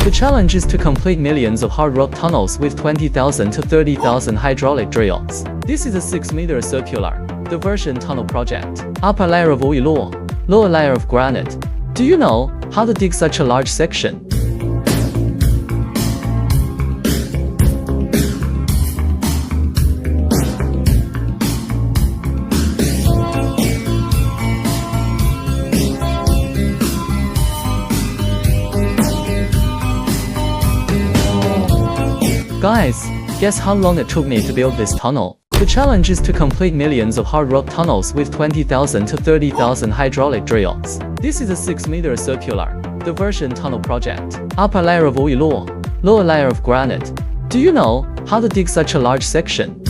The challenge is to complete millions of hard rock tunnels with 20,000 to 30,000 hydraulic drills. This is a 6-meter circular diversion tunnel project. Upper layer of oil, lower layer of granite. Do you know how to dig such a large section? Guys, guess how long it took me to build this tunnel? The challenge is to complete millions of hard rock tunnels with 20,000 to 30,000 hydraulic drills. This is a 6-meter circular diversion tunnel project. Upper layer of oil, lower layer of granite. Do you know how to dig such a large section?